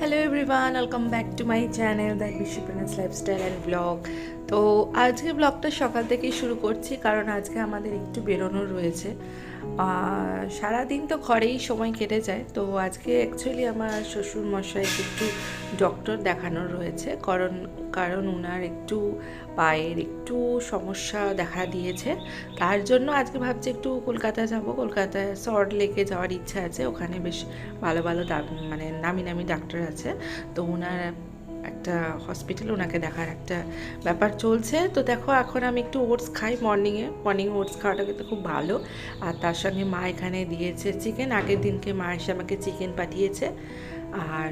Hello everyone, welcome back to my channel the বিশিপ্রেনাস lifestyle and blog. তো আজকে ব্লগটা সকাল থেকেই শুরু করছি, কারণ আজকে আমাদের একটু বেরোনোর রয়েছে। সারাদিন তো ঘরেই সময় কেটে যায়, তো আজকে অ্যাকচুয়ালি আমার শ্বশুর মশাইকে একটু ডক্টর দেখানোর রয়েছে, কারণ ওনার একটু পায়ের একটু সমস্যা দেখা দিয়েছে। তার জন্য আজকে ভাবছি একটু কলকাতা যাব। কলকাতায় সল্ট লেকে যাওয়ার ইচ্ছা আছে, ওখানে বেশ ভালো ভালো মানে নামি নামি ডাক্তার আছে। তো ওনার একটা হসপিটাল, ওনাকে দেখার একটা ব্যাপার চলছে। তো দেখো, এখন আমি একটু ওটস খাই মর্নিং ওটস খাওয়াটা কিন্তু খুব ভালো। আর তার সঙ্গে মা এখানে দিয়েছে চিকেন, আগের দিনকে মা এসে আমাকে চিকেন পাঠিয়েছে। আর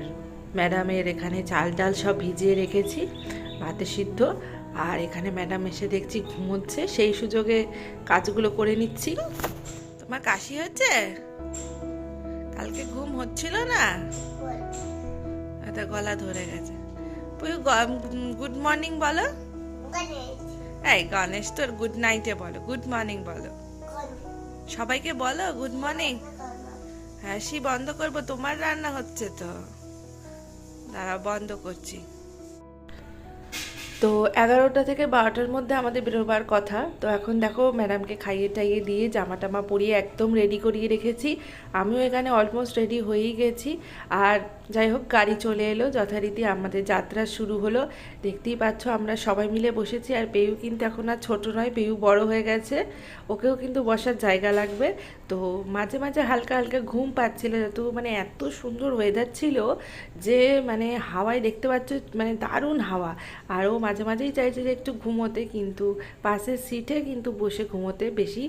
ম্যাডামের এখানে চাল ডাল সব ভিজিয়ে রেখেছি, ভাতে সিদ্ধ। আর এখানে ম্যাডাম এসে দেখছি ঘুমোচ্ছে, সেই সুযোগে কাজগুলো করে নিচ্ছি। তোমার কাশি হচ্ছে? কালকে ঘুম হচ্ছিল না, এটা গলা ধরে গেছে। গুড মর্নিং বলো। এই গণেশ, তোর গুড নাইটে বলো, গুড মর্নিং বলো, সবাইকে বলো গুড মর্নিং। হ্যাঁ, বন্ধ করবো, তোমার রান্না হচ্ছে তো, দাঁড়া বন্ধ করছি। তো 11টা থেকে 12টার মধ্যে আমাদের বেরোবার কথা। তো এখন দেখো, ম্যাডামকে খাইয়ে টাইয়ে দিয়ে জামা টামা পরিয়ে একদম রেডি করিয়ে রেখেছি। আমিও এখানে অলমোস্ট রেডি হয়েই গেছি। আর যাই হোক, গাড়ি চলে এলো, যথারীতি আমাদের যাত্রা শুরু হলো। দেখতেই পাচ্ছ আমরা সবাই মিলে বসেছি। আর পেয়ু কিন্তু এখন আর ছোটো নয়, পেয়ু বড় হয়ে গেছে, ওকেও কিন্তু বসার জায়গা লাগবে। তো মাঝে মাঝে হালকা হালকা ঘুম পাচ্ছিল, তো মানে এত সুন্দর ওয়েদার ছিল যে মানে হাওয়ায় দেখতে পাচ্ছ, মানে দারুণ হাওয়া। আরও মাঝে মাঝেই চাইছে যে একটু ঘুমোতে, কিন্তু পাশের সিটে কিন্তু বসে ঘুমোতে বেশি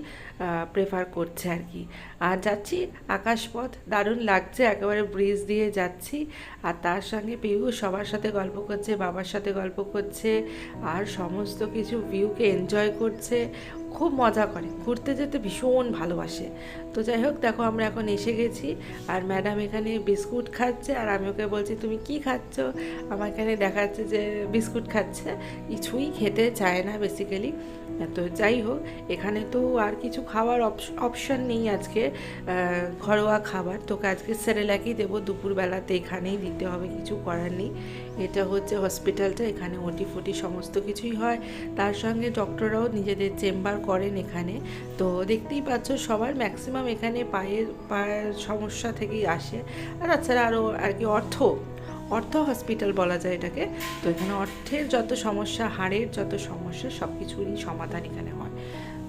প্রেফার করছে আর কি। আর যাচ্ছি আকাশপথ, দারুণ লাগছে, একেবারে ব্রিজ দিয়ে যাচ্ছি। আর তার সঙ্গে পিউ সবার সাথে গল্প করছে, বাবার সাথে গল্প করছে, আর সমস্ত কিছু ভিউকে এনজয় করছে। খুব মজা করে, ঘুরতে যেতে ভীষণ ভালোবাসে। তো যাই হোক, দেখো আমরা এখন এসে গেছি। আর ম্যাডাম এখানে বিস্কুট খাচ্ছে, আর আমি ওকে বলছি তুমি কি খাচ্ছ। আমার এখানে দেখাচ্ছে যে বিস্কুট খাচ্ছে, কিছুই খেতে চায় না বেসিক্যালি। তো যাই হোক, এখানে তো আর কিছু খাওয়ার অপশান নেই আজকে, ঘরোয়া খাবার। তোকে আজকে সেরেলাকই দেবো দুপুরবেলাতে, এখানেই দিতে হবে, কিছু করার নেই। এটা হচ্ছে হসপিটালটা, এখানে ওটি ফটি সমস্ত কিছুই হয়। তার সঙ্গে ডক্টররাও নিজেদের চেম্বার করেন এখানে। তো দেখতেই পাচ্ছ সবার ম্যাক্সিমাম এখানে পায়ের সমস্যা থেকেই আসে। আর তাছাড়া আরও আর কি অর্থ হসপিটাল বলা যায় এটাকে। তো এখানে অর্থের যত সমস্যা, হাড়ের যত সমস্যা, সব কিছুরই সমাধান এখানে হয়।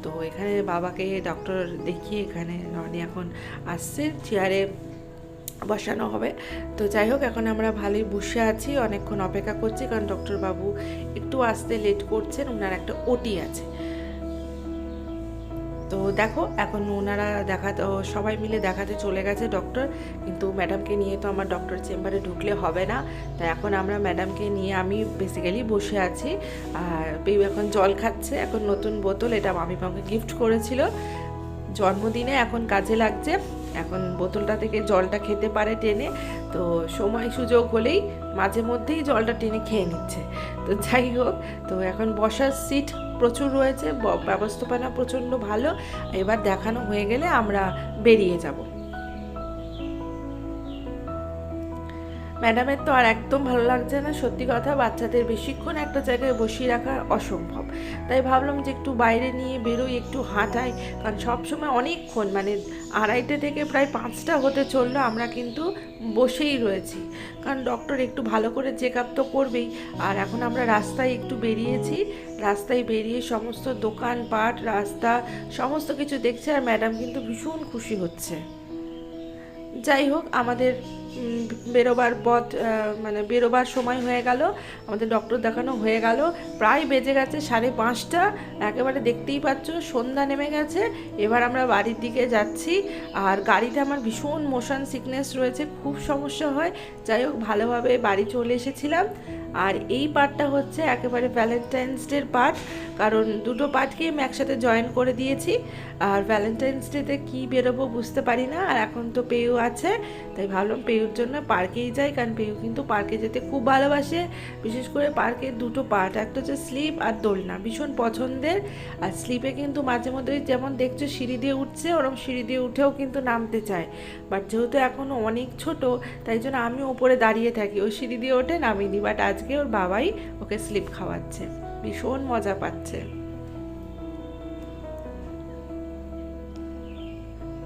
তো এখানে বাবাকে ডক্টর দেখিয়ে এখানে রনি এখন আসছে, চেয়ারে বসানো হবে। তো যাই হোক, এখন আমরা ভালোই বসে আছি, অনেকক্ষণ অপেক্ষা করছি, কারণ ডক্টর বাবু একটু আসতে লেট করছেন, ওনার একটা ওটি আছে। তো দেখো, এখন ওনারা সবাই মিলে দেখাতে চলে গেছে ডক্টর, কিন্তু ম্যাডামকে নিয়ে তো আমার ডক্টর চেম্বারে ঢুকলে হবে না। তাই এখন আমরা ম্যাডামকে নিয়ে আমি বেসিক্যালি বসে আছি। আর পেউ এখন জল খাচ্ছে, এখন নতুন বোতল, এটা মামি আমাকে গিফট করেছিল জন্মদিনে, এখন কাজে লাগছে। এখন বোতলটা থেকে জলটা খেতে পারে টেনে, তো সময় সুযোগ হলেই মাঝে মধ্যেই জলটা টেনে খেয়ে নিচ্ছে। তো যাই হোক, তো এখন বসার সিট প্রচুর রয়েছে, ব্যবস্থাপনা প্রচণ্ড ভালো। এবার দেখানো হয়ে গেলে আমরা বেরিয়ে যাব। ম্যাডামের তো আর একদম ভালো লাগছে না, সত্যি কথা, বাচ্চাদের বেশিক্ষণ একটা জায়গায় বসিয়ে রাখা অসম্ভব। তাই ভাবলাম যে একটু বাইরে নিয়ে বেরোই, একটু হাঁটাই, কারণ সবসময় অনেকক্ষণ, মানে 2:30 থেকে প্রায় 5টা হতে চললো আমরা কিন্তু বসেই রয়েছি। কারণ ডক্টর একটু ভালো করে চেক আপ তো করবেই। আর এখন আমরা রাস্তায় একটু বেরিয়েছি, রাস্তায় বেরিয়ে সমস্ত দোকানপাট, রাস্তা সমস্ত কিছু দেখছে, আর ম্যাডাম কিন্তু ভীষণ খুশি হচ্ছে। যাই হোক, আমাদের বেরোবার পথ, মানে বেরোবার সময় হয়ে গেল, আমাদের ডক্টর দেখানো হয়ে গেল, প্রায় বেজে গেছে 5:30। একেবারে দেখতেই পাচ্ছ সন্ধ্যা নেমে গেছে। এবার আমরা বাড়ির দিকে যাচ্ছি। আর গাড়িতে আমার ভীষণ মোশন সিকনেস রয়েছে, খুব সমস্যা হয়। যাই হোক, ভালোভাবে বাড়ি চলে এসেছিলাম। আর এই পার্টটা হচ্ছে একেবারে ভ্যালেন্টাইন্স ডের পার্ট, কারণ দুটো পার্টকেই আমি একসাথে জয়েন করে দিয়েছি। আর ভ্যালেন্টাইন্স ডেতে কী বেরোবো বুঝতে পারি না, আর এখন তো পেয়ু আছে, তাই ভাবলাম পেয়ু পেয়ুর জন্য পার্কেই যাই, কারণ পেয়ু কিন্তু পার্কে যেতে খুব ভালোবাসে। বিশেষ করে পার্কের দুটো পার্ট, একটা হচ্ছে স্লিপ আর দোলনা, ভীষণ পছন্দের। আর স্লিপে কিন্তু মাঝে মধ্যে যেমন দেখছো সিঁড়ি দিয়ে উঠছে, ওরকম সিঁড়ি দিয়ে উঠেও কিন্তু নামতে চায়। বাট যেহেতু এখনও অনেক ছোট, তাই জন্য আমি ওপরে দাঁড়িয়ে থাকি, ওই সিঁড়ি দিয়ে ওঠে নামিনি। বাট আজকে ওর বাবাই ওকে স্লিপ খাওয়াচ্ছে, ভীষণ মজা পাচ্ছে।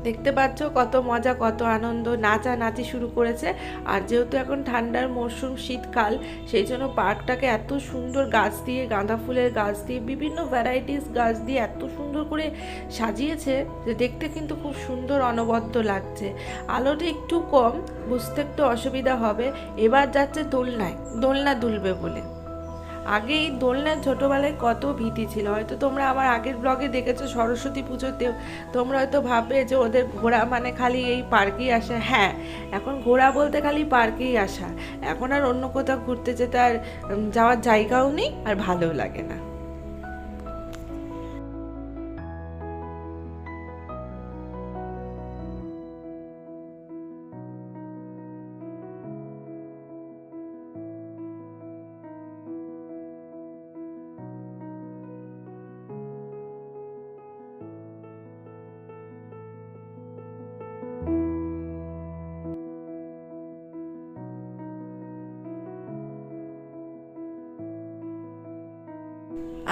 দেখতে পাচ্ছ কত মজা, কত আনন্দ, নাচানাচি শুরু করেছে। আর যেহেতু এখন ঠান্ডার মরশুম, শীতকাল, সেই জন্য পার্কটাকে এত সুন্দর গাছ দিয়ে, গাঁদা ফুলের গাছ দিয়ে, বিভিন্ন ভ্যারাইটিস গাছ দিয়ে এত সুন্দর করে সাজিয়েছে যে দেখতে কিন্তু খুব সুন্দর অনবদ্য লাগছে। আলোটা একটু কম, বুঝতে একটু অসুবিধা হবে। এবার যাচ্ছে দোলনায়, দোলনা দুলবে বলে। আগে এই দোলনার ছোটোবেলায় কত ভীতি ছিল, হয়তো তোমরা আমার আগের ব্লগে দেখেছো সরস্বতী পুজোতেও। তোমরা হয়তো ভাববে যে ওদের ঘোরা মানে খালি এই পার্কেই আসা। হ্যাঁ, এখন ঘোরা বলতে খালি পার্কেই আসা, এখন আর অন্য কোথাও ঘুরতে যেতে আর যাওয়ার জায়গাও নেই, আর ভালোও লাগে না।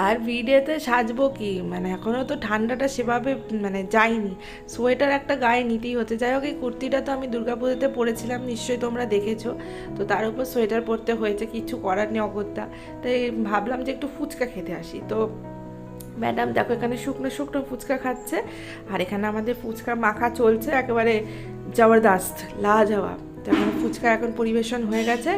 আর ভিডিওতে সাজবো কি, মানে এখনও তো ঠান্ডাটা সেভাবে মানে যায়নি, সোয়েটার একটা গায়ে নিতেই হচ্ছে। যাই হোক, এই কুর্তিটা তো আমি দুর্গাপুজোতে পরেছিলাম, নিশ্চয়ই তোমরা দেখেছো। তো তার উপর সোয়েটার পরতে হয়েছে, কিছু করার নেই অগত্যা। তাই ভাবলাম যে একটু ফুচকা খেতে আসি। তো ম্যাডাম দেখো এখানে শুকনো শুকনো ফুচকা খাচ্ছে, আর এখানে আমাদের ফুচকা মাখা চলছে একেবারে জবরদস্ত, লাজবাব। তো এখন ফুচকা এখন পরিবেশন হয়ে গেছে,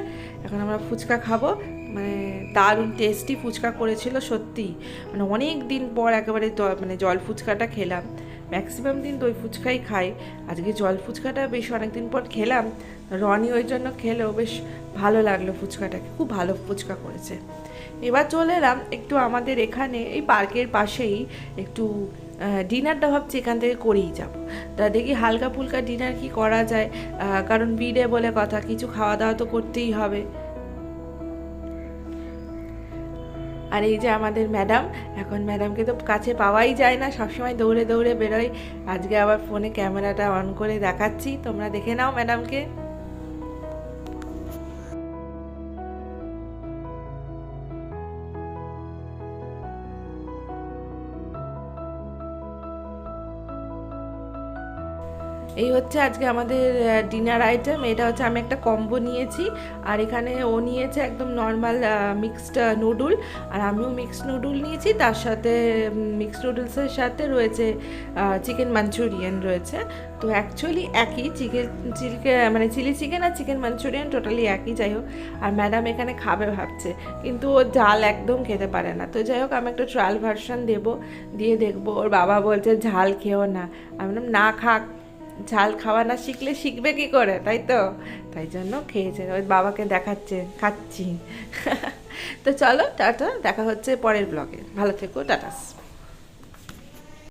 এখন আমরা ফুচকা খাবো। মানে দারুণ টেস্টি ফুচকা করেছিল সত্যি, মানে অনেক দিন পর একেবারে মানে জল ফুচকাটা খেলাম। ম্যাক্সিমাম দিন দই ফুচকাই খাই, আজকে জল ফুচকাটা বেশ অনেক দিন পর খেলাম। রনি ওই জন্য খেলেও বেশ ভালো লাগলো ফুচকাটাকে, খুব ভালো ফুচকা করেছে। এবার চলে এলাম একটু আমাদের এখানে এই পার্কের পাশেই একটু ডিনারটা ভাবছি এখান থেকে করেই যাব। তা দেখি হালকা ফুলকা ডিনার কি করা যায়, কারণ বিডে বলে কথা, কিছু খাওয়া দাওয়া তো করতেই হবে। আর এই যে আমাদের ম্যাডাম, এখন ম্যাডামকে তো কাছে পাওয়াই যায় না, সবসময় দৌড়ে দৌড়ে বেরোয়। আজকে আবার ফোনে ক্যামেরাটা অন করে দেখাচ্ছি, তোমরা দেখে নাও ম্যাডামকে। এই হচ্ছে আজকে আমাদের ডিনার আইটেম। এটা হচ্ছে আমি একটা কম্বো নিয়েছি, আর এখানে ও নিয়েছে একদম নর্মাল মিক্সড নুডল, আর আমিও মিক্সড নুডল নিয়েছি। তার সাথে মিক্সড নুডলসের সাথে রয়েছে চিকেন মাঞ্চুরিয়ান রয়েছে। তো অ্যাকচুয়ালি একই মানে চিলি চিকেন আর চিকেন মাঞ্চুরিয়ান টোটালি একই। যাই হোক, আর ম্যাডাম এখানে খাবে ভাবছে, কিন্তু ও ঝাল একদম খেতে পারে না। তো যাই হোক, আমি একটা ট্রায়াল ভার্সন দিয়ে দেখবো। ওর বাবা বলছে ঝাল খেও না, আমি বললাম না খাক, ঝাল খাওয়া না শিখলে শিখবে কি করে, তাই তো, তাই জন্য খেয়েছে, ওই বাবাকে দেখাচ্ছে খাচ্ছি। তো চলো টাটা, দেখা হচ্ছে পরের ব্লগে, ভালো থেকো, টাটা।